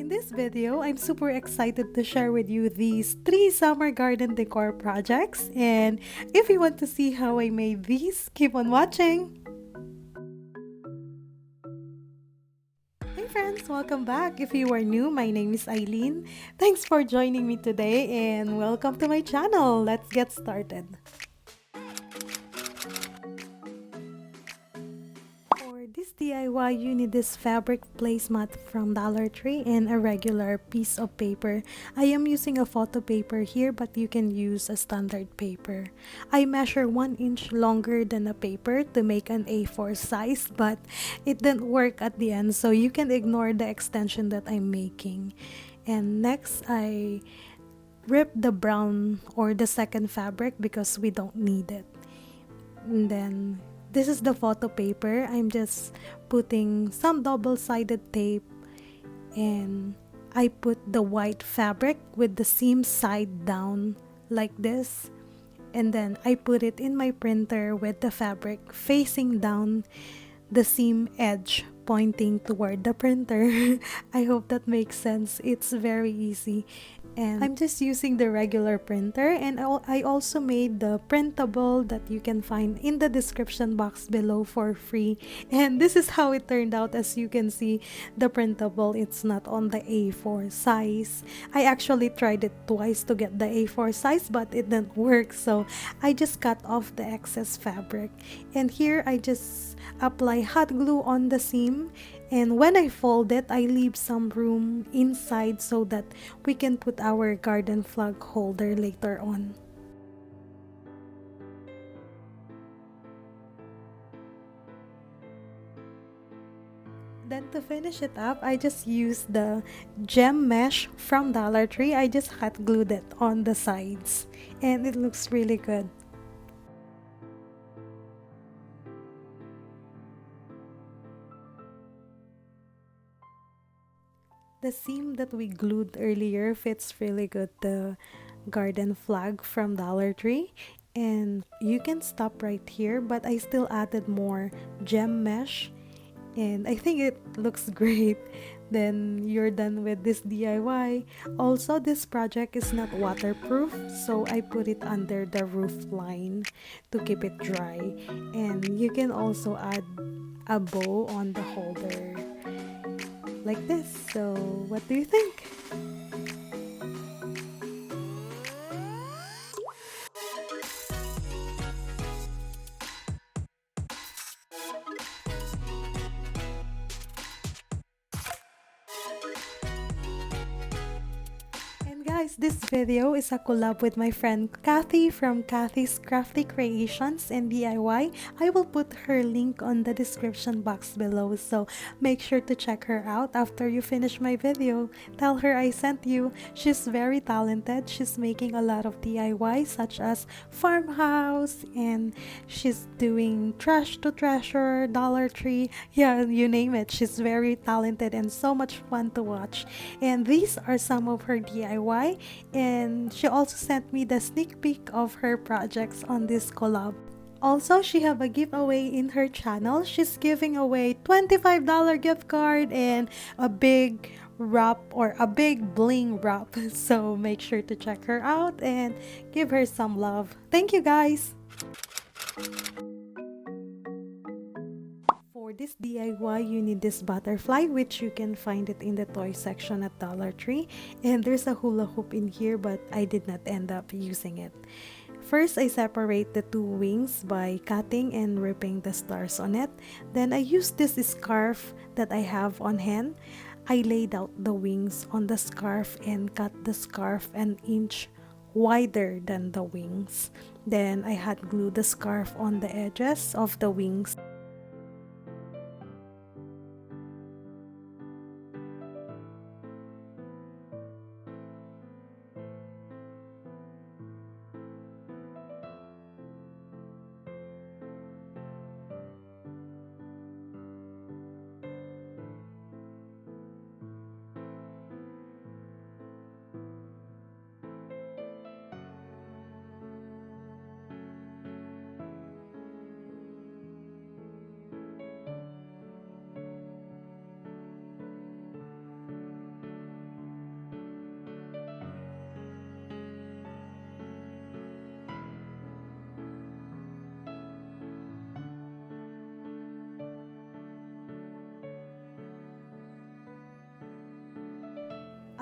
In this video, I'm super excited to share with you these 3 summer garden decor projects, and if you want to see how I made these, keep on watching! Hey friends, welcome back! If you are new, my name is Eileen. Thanks for joining me today and welcome to my channel. Let's get started. For this DIY, you need this fabric placemat from Dollar Tree and a regular piece of paper. I am using a photo paper here, but you can use a standard paper. I measure 1 inch longer than a paper to make an A4 size, but it didn't work at the end, so you can ignore the extension that I'm making. And next, I rip the brown or the second fabric because we don't need it. And then this is the photo paper. I'm just putting some double-sided tape and I put the white fabric with the seam side down like this, and then I put it in my printer with the fabric facing down, the seam edge pointing toward the printer. I hope that makes sense. It's very easy. And I'm just using the regular printer, and I also made the printable that you can find in the description box below for free. And this is how it turned out. As you can see, the printable, it's not on the A4 size. I actually tried it twice to get the A4 size, but it didn't work, so I just cut off the excess fabric. And here I just apply hot glue on the seam, and when I fold it, I leave some room inside so that we can put our garden flag holder later on. Then to finish it up, I just used the gem mesh from Dollar Tree. I just hot glued it on the sides and it looks really good. The seam that we glued earlier fits really good the garden flag from Dollar Tree, and you can stop right here, but I still added more gem mesh and I think it looks great. Then you're done with this DIY. Also, this project is not waterproof, so I put it under the roof line to keep it dry, and you can also add a bow on the holder like this. So what do you think? And guys, this video is a collab with my friend Kathy from Kathy's Crafty Creations and DIY. I will put her link on the description box below, so make sure to check her out after you finish my video. Tell her I sent you. She's very talented. She's making a lot of DIY such as farmhouse, and she's doing trash to treasure, Dollar Tree, yeah, you name it. She's very talented and so much fun to watch. And these are some of her DIY, and she also sent me the sneak peek of her projects on this collab. Also, she have a giveaway in her channel. She's giving away $25 gift card and a big wrap or a big bling wrap. So make sure to check her out and give her some love. Thank you guys. For this DIY, you need this butterfly, which you can find it in the toy section at Dollar Tree. And there's a hula hoop in here, but I did not end up using it. First, I separate the 2 wings by cutting and ripping the stars on it. Then I use this scarf that I have on hand. I laid out the wings on the scarf and cut the scarf an inch wider than the wings. Then I hot glued the scarf on the edges of the wings.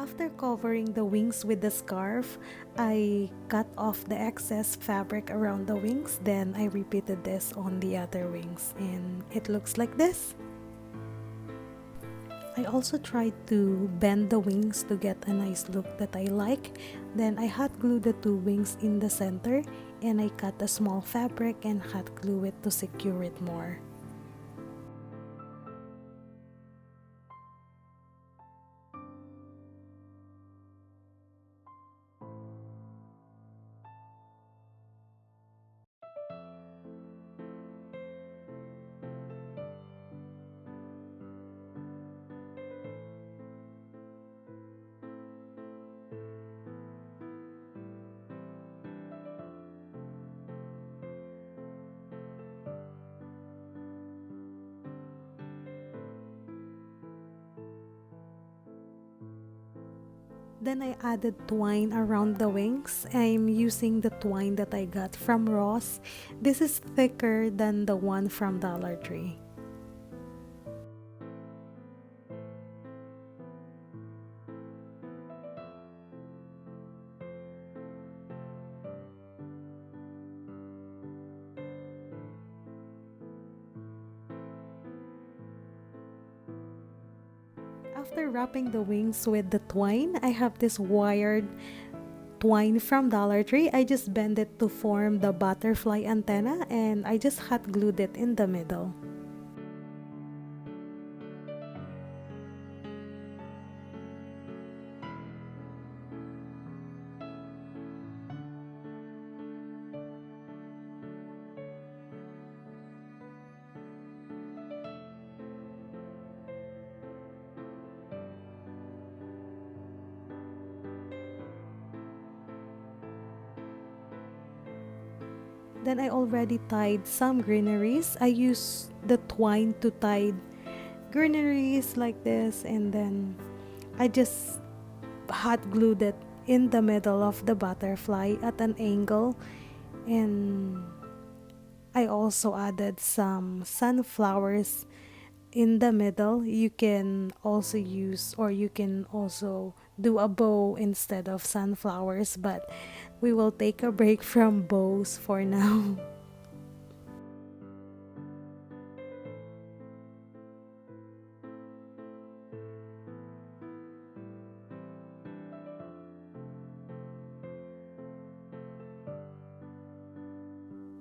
After covering the wings with the scarf, I cut off the excess fabric around the wings. Then I repeated this on the other wings and it looks like this. I also tried to bend the wings to get a nice look that I like. Then I hot glued the two wings in the center and I cut a small fabric and hot glue it to secure it more. Then I added twine around the wings. I'm using the twine that I got from Ross. This is thicker than the one from Dollar Tree. After wrapping the wings with the twine, I have this wired twine from Dollar Tree. I just bend it to form the butterfly antenna and I just hot glued it in the middle. Then I already tied some greeneries. I use the twine to tie greeneries like this and then I just hot glued it in the middle of the butterfly at an angle, and I also added some sunflowers in the middle. You can also use, or you can also do a bow instead of sunflowers, but we will take a break from bows for now.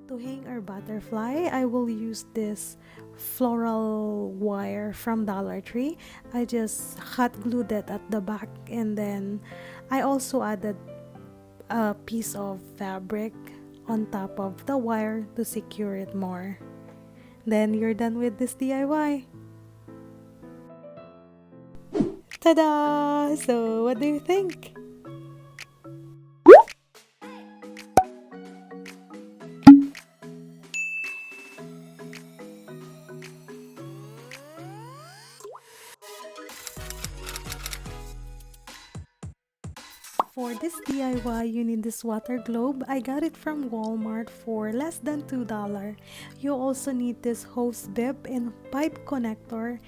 To hang our butterfly, I will use this floral wire from Dollar Tree. I just hot glued it at the back and then I also added a piece of fabric on top of the wire to secure it more. Then you're done with this DIY. Ta-da! So what do you think? For this DIY, you need this water globe. I got it from Walmart for less than $2. You also need this hose bib and pipe connector.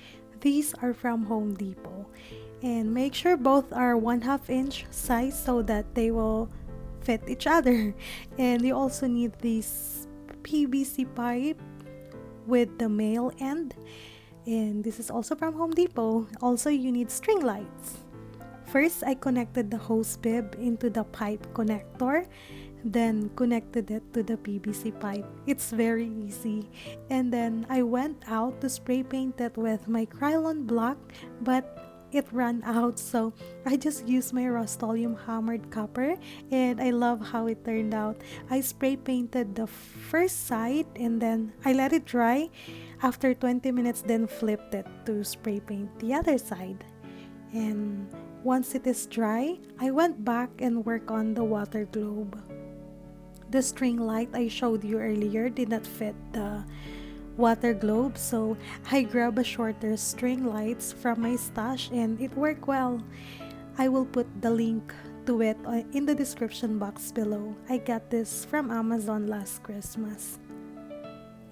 These are from Home Depot. And make sure both are 1/2 inch size so that they will fit each other. And you also need this PVC pipe with the male end. And this is also from Home Depot. Also, you need string lights. First, I connected the hose bib into the pipe connector, then connected it to the PVC pipe. It's very easy. And then I went out to spray paint it with my Krylon block, but it ran out, so I just used my Rust-Oleum hammered copper, and I love how it turned out. I spray painted the first side and then I let it dry. After 20 minutes, then flipped it to spray paint the other side. And once it is dry, I went back and worked on the water globe. The string light I showed you earlier did not fit the water globe, so I grabbed a shorter string lights from my stash and it worked well. I will put the link to it in the description box below. I got this from Amazon last Christmas.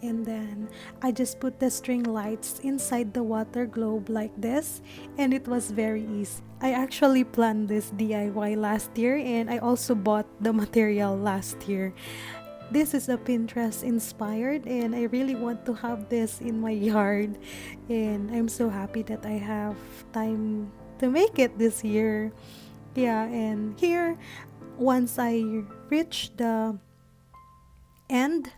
and then I just put the string lights inside the water globe like this, and it was very easy. I actually planned this DIY last year, and I also bought the material last year. This is a Pinterest inspired, and I really want to have this in my yard, and I'm so happy that I have time to make it this year. Yeah, and here, once I reach the end,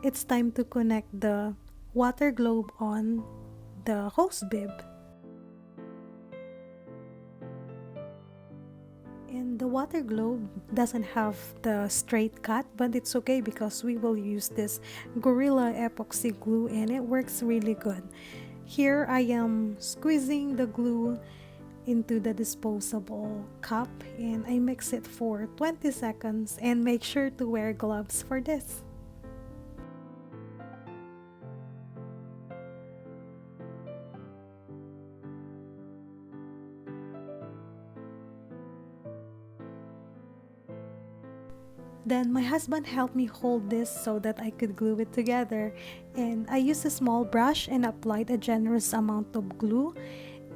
it's time to connect the water globe on the hose bib. And the water globe doesn't have the straight cut, but it's okay because we will use this Gorilla epoxy glue and it works really good. Here I am squeezing the glue into the disposable cup, and I mix it for 20 seconds, and make sure to wear gloves for this. Then my husband helped me hold this so that I could glue it together, and I used a small brush and applied a generous amount of glue.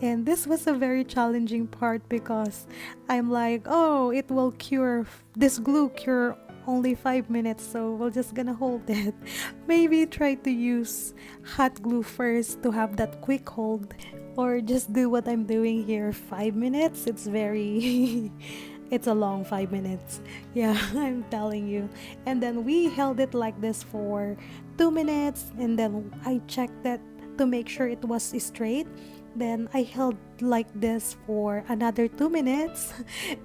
And this was a very challenging part because I'm like, oh, it will cure, this glue cure only 5 minutes, so we're just gonna hold it. Maybe try to use hot glue first to have that quick hold, or just do what I'm doing here, 5 minutes. It's very it's a long 5 minutes. Yeah, I'm telling you. And then we held it like this for 2 minutes, and then I checked that to make sure it was straight. Then I held like this for another 2 minutes,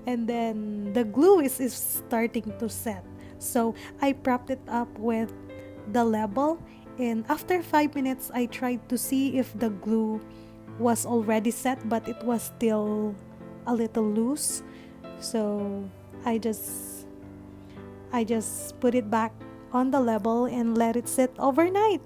and then the glue is starting to set. So I propped it up with the level, and after 5 minutes I tried to see if the glue was already set, but it was still a little loose. So I just put it back on the level and let it sit overnight.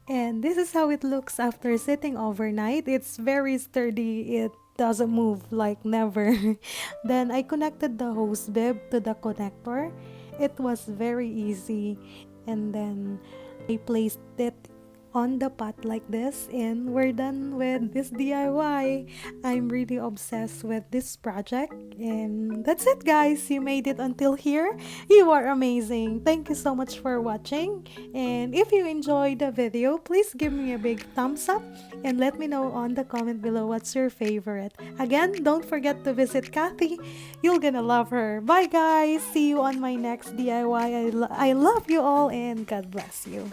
And this is how it looks after sitting overnight. It's very sturdy. It doesn't move, like never. Then I connected the hose bib to the connector. It was very easy. And then I placed it on the pot like this, and we're done with this DIY. I'm really obsessed with this project, and that's it, guys. You made it until here. You are amazing. Thank you so much for watching, and if you enjoyed the video, please give me a big thumbs up and let me know on the comment below what's your favorite. Again, don't forget to visit Kathy. You're gonna love her. Bye, guys. See you on my next DIY. I love you all, and God bless you.